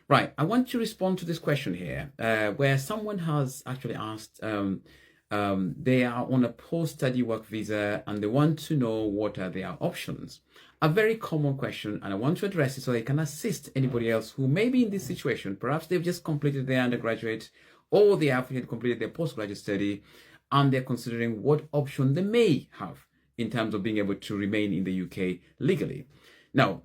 Right. I want to respond to this question here, where someone has actually asked, they are on a post-study work visa and they want to know what are their options. A very common question, and I want to address it so they can assist anybody else who may be in this situation. Perhaps they've just completed their undergraduate or they have completed their postgraduate study and they're considering what option they may have in terms of being able to remain in the UK legally. Now,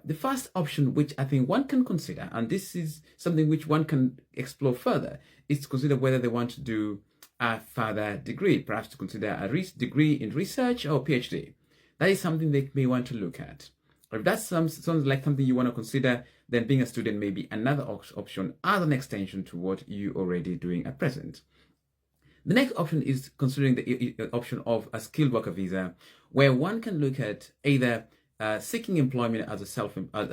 the first option, which I think one can consider, and this is something which one can explore further, is to consider whether they want to do a further degree, perhaps to consider a degree in research or PhD. That is something they may want to look at. If that sounds like something you want to consider, then being a student may be another option as an extension to what you're already doing at present. The next option is considering the option of a skilled worker visa, where one can look at either seeking employment as a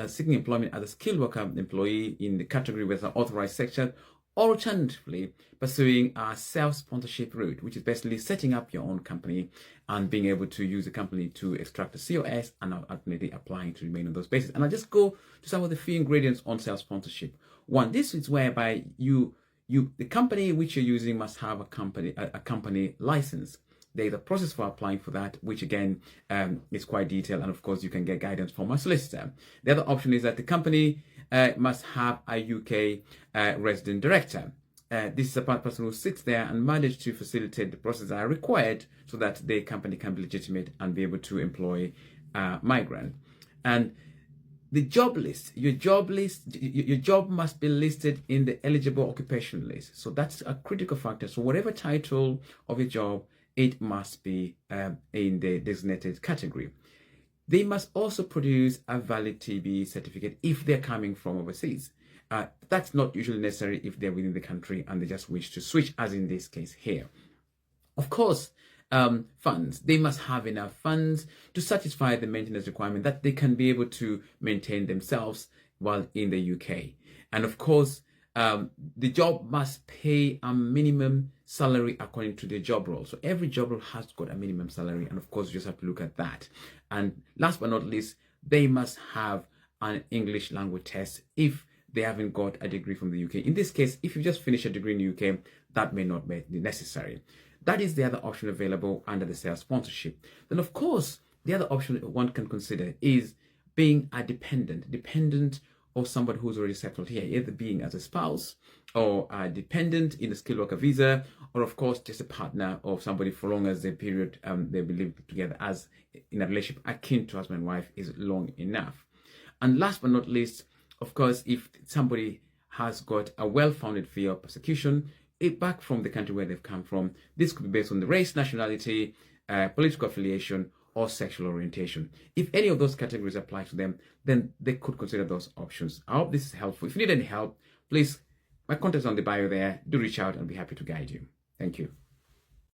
skilled worker employee in the category with an authorized section, or alternatively pursuing a self-sponsorship route, which is basically setting up your own company and being able to use the company to extract a COS and ultimately applying to remain on those bases. And I'll just go to some of the few ingredients on self-sponsorship. One, this is whereby the company which you're using must have a company license. There's a process for applying for that, which again is quite detailed, and of course you can get guidance from a solicitor. The other option is that the company must have a UK resident director. This is a person who sits there and manages to facilitate the processes that are required so that the company can be legitimate and be able to employ a migrant. And the job list, your job must be listed in the eligible occupation list. So that's a critical factor. So whatever title of your job, it must be in the designated category. They must also produce a valid TB certificate if they're coming from overseas. That's not usually necessary if they're within the country and they just wish to switch, as in this case here. Of course, funds. They must have enough funds to satisfy the maintenance requirement that they can be able to maintain themselves while in the UK. And of course, the job must pay a minimum salary according to the job role. So every job role has got a minimum salary, and of course you just have to look at that. And last but not least, they must have an English language test if they haven't got a degree from the UK. In this case, if you just finished a degree in the UK, that may not be necessary. That is the other option available under the self-sponsorship. Then of course, the other option one can consider is being a dependent or somebody who's already settled here, either being as a spouse or a dependent in a skilled worker visa, or of course just a partner of somebody for long as the period they've been living together as in a relationship akin to husband and wife is long enough. And last but not least, of course, if somebody has got a well-founded fear of persecution back from the country where they've come from, this could be based on the race, nationality, political affiliation, or sexual orientation. If any of those categories apply to them, then they could consider those options. I hope this is helpful. If you need any help, please, my contact is on the bio there. Do reach out and I'll be happy to guide you. Thank you.